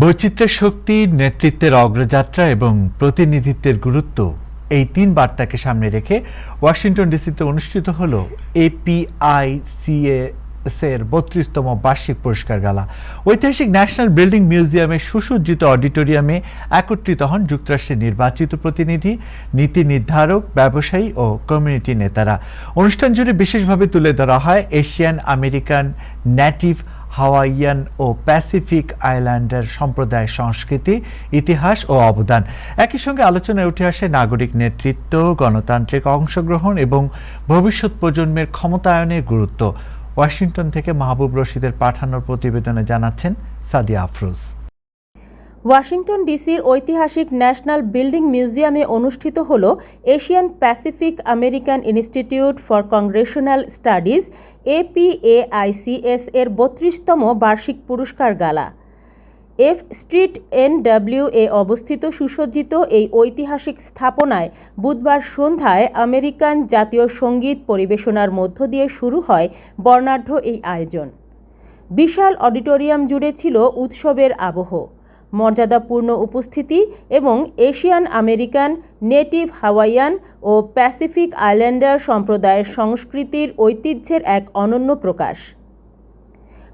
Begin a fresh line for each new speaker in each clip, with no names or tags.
বৈচিত্র্যের শক্তি, নেতৃত্বের অগ্রযাত্রা এবং প্রতিনিধিত্বের গুরুত্ব এই তিন বার্তাকে সামনে রেখে ওয়াশিংটন ডিসিতে অনুষ্ঠিত হল APICS এর 32তম বার্ষিক পুরস্কার গালা। ঐতিহাসিক ন্যাশনাল বিল্ডিং মিউজিয়ামের সুসজ্জিত অডিটোরিয়ামে একত্রিত হন যুক্তরাষ্ট্রের নির্বাচিত প্রতিনিধি, নীতি নির্ধারক, ব্যবসায়ী ও কমিউনিটি নেতারা। অনুষ্ঠান জুড়ে বিশেষভাবে তুলে ধরা হয় এশিয়ান আমেরিকান, নেটিভ, হাওয়াইয়ান ও প্যাসিফিক আইল্যান্ডার সম্প্রদায়ের সংস্কৃতি, ইতিহাস ও অবদান। একই সঙ্গে আলোচনায় উঠে আসে নাগরিক নেতৃত্ব, গণতান্ত্রিক অংশগ্রহণ এবং ভবিষ্যৎ প্রজন্মের ক্ষমতায়নের গুরুত্ব। ওয়াশিংটন থেকে মাহবুব রশিদের পাঠানোর প্রতিবেদনে জানাচ্ছেন সাদিয়া আফরোজ।
ওয়াশিংটন ডিসির ঐতিহাসিক ন্যাশনাল বিল্ডিং মিউজিয়ামে অনুষ্ঠিত হল Asian Pacific American institute for Congressional studies APAICS এর 32তম বার্ষিক পুরস্কার গালা। F স্ট্রিট NW-এ অবস্থিত সুসজ্জিত এই ঐতিহাসিক স্থাপনায় বুধবার সন্ধ্যায় আমেরিকান জাতীয় সঙ্গীত পরিবেশনার মধ্য দিয়ে শুরু হয় বর্ণাঢ্য এই আয়োজন। বিশাল অডিটোরিয়াম জুড়ে ছিল উৎসবের আবহ, মর্যাদাপূর্ণ উপস্থিতি এবং এশিয়ান আমেরিকান, নেটিভ হাওয়াইয়ান ও প্যাসিফিক আইল্যান্ডার সম্প্রদায়ের সংস্কৃতির ঐতিহ্যের এক অনন্য প্রকাশ।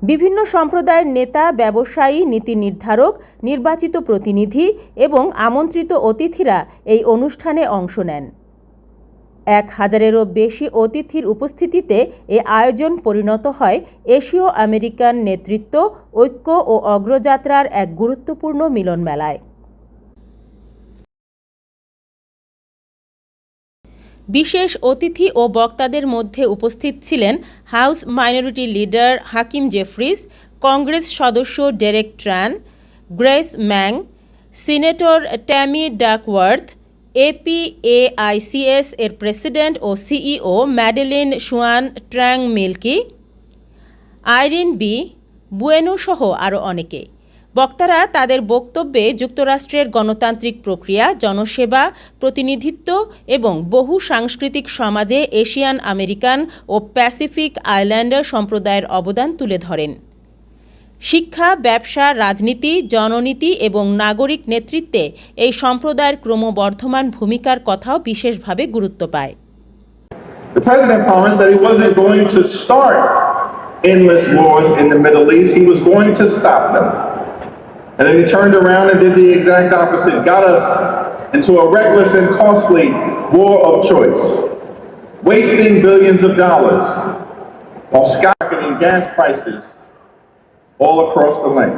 বিভিন্ন সম্প্রদায়ের নেতা, ব্যবসায়ী, নীতি নির্ধারক, নির্বাচিত প্রতিনিধি এবং আমন্ত্রিত অতিথিরা এই অনুষ্ঠানে অংশ নেন। 1000-এরও বেশি অতিথির উপস্থিতিতে এ আয়োজন পরিণত হয় এশীয় আমেরিকান নেতৃত্ব, ঐক্য ও অগ্রযাত্রার এক গুরুত্বপূর্ণ মিলনমেলায়। বিশেষ অতিথি ও বক্তাদের মধ্যে উপস্থিত ছিলেন house minority leader Hakeem Jeffries, Congress সদস্য Derek Tran, Grace Meng, senator Tammy Duckworth, APAICS এর প্রেসিডেন্ট ও CEO Madalene Xuan Trang Mielke, Irene B Bueno সহ আরও অনেকে। বক্তারা তাদের বক্তব্যে যুক্তরাষ্ট্রের গণতান্ত্রিক প্রক্রিয়া, জনসেবা, প্রতিনিধিত্ব এবং বহু সাংস্কৃতিক সমাজে এশিয়ান আমেরিকান ও প্যাসিফিক আইল্যান্ডার সম্প্রদায়ের অবদান তুলে ধরেন। শিক্ষা, ব্যবসা, রাজনীতি, জননীতি এবং নাগরিক নেতৃত্বে এই সম্প্রদায়ের ক্রমবর্ধমান ভূমিকার কথাও বিশেষভাবে গুরুত্ব পায়।
The president promised that he wasn't going to start endless wars in the Middle East. He was going to stop them. And then he turned around and did the exact opposite, got us into a reckless and costly war of choice, wasting billions of dollars while skyrocketing gas prices all across the land.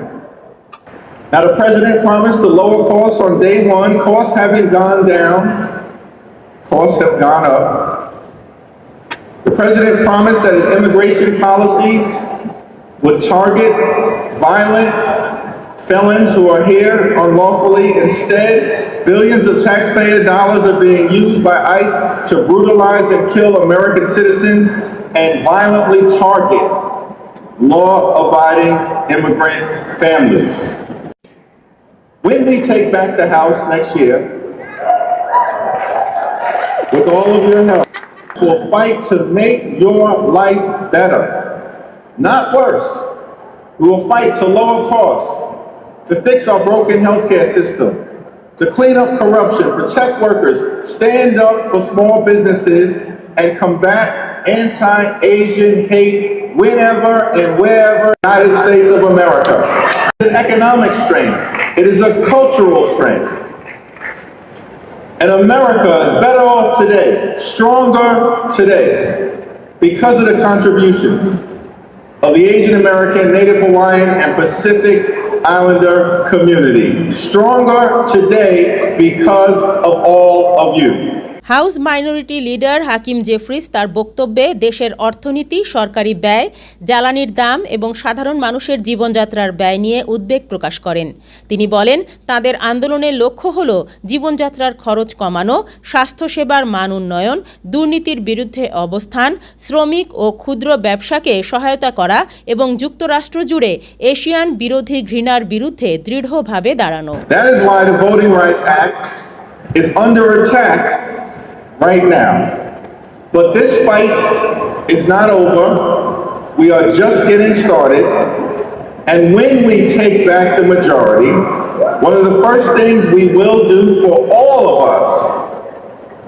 Now, the president promised to lower costs on day one. Costs haven't gone down. Costs have gone up. The president promised that his immigration policies would target violent felons who are here unlawfully. Instead, billions of taxpayer dollars are being used by ICE to brutalize and kill American citizens and violently target law-abiding immigrant families. When we take back the House next year, with all of your help, we'll fight to make your life better, not worse. We will fight to lower costs, to fix our broken healthcare system, to clean up corruption, protect workers, stand up for small businesses, and combat anti-Asian hate whenever and wherever in the United States of America. It's an economic strength. It is a cultural strength. And America is better off today, stronger today, because of the contributions of the Asian American, Native Hawaiian, and Pacific Islander community. Stronger today because of all of you.
House minority leader Hakeem Jefferies তার বক্তব্যে দেশের অর্থনীতি, সরকারি ব্যয়, জ্বালানির দাম এবং সাধারণ মানুষের জীবনযাত্রার ব্যয় নিয়ে উদ্বেগ প্রকাশ করেন। তিনি বলেন, তাদের আন্দোলনের লক্ষ্য হল জীবনযাত্রার খরচ কমানো, স্বাস্থ্যসেবার মান উন্নয়ন, দুর্নীতির বিরুদ্ধে অবস্থান, শ্রমিক ও ক্ষুদ্র ব্যবসাকে সহায়তা করা এবং যুক্তরাষ্ট্র জুড়ে এশিয়ান বিরোধী ঘৃণার বিরুদ্ধে দৃঢ়ভাবে দাঁড়ানো।
That is why the Voting Rights Act is under attack right now. But this fight is not over. We are just getting started. And when we take back the majority, one of the first things we will do for all of us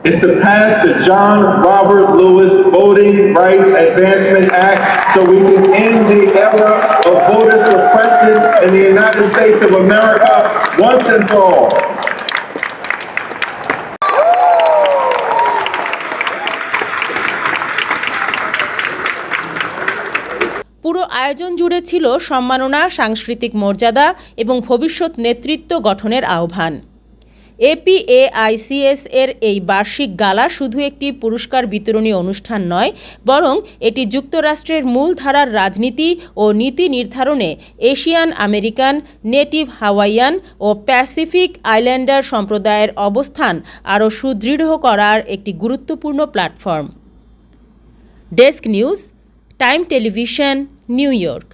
is to pass the John Robert Lewis Voting Rights Advancement Act so we can end the era of voter suppression in the United States of America once and for all.
পুরো আয়োজন জুড়ে ছিল সম্মাননা, সাংস্কৃতিক মর্যাদা এবং ভবিষ্যৎ নেতৃত্ব গঠনের আহ্বান। APAICS এর এই বার্ষিক গালা শুধু একটি পুরস্কার বিতরণী অনুষ্ঠান নয়, বরং এটি যুক্তরাষ্ট্রের মূলধারার রাজনীতি ও নীতি নির্ধারণে এশিয়ান আমেরিকান, নেটিভ হাওয়াইয়ান ও প্যাসিফিক আইল্যান্ডার সম্প্রদায়ের অবস্থান আরও সুদৃঢ় করার একটি গুরুত্বপূর্ণ platform. Desk news, time television, new York.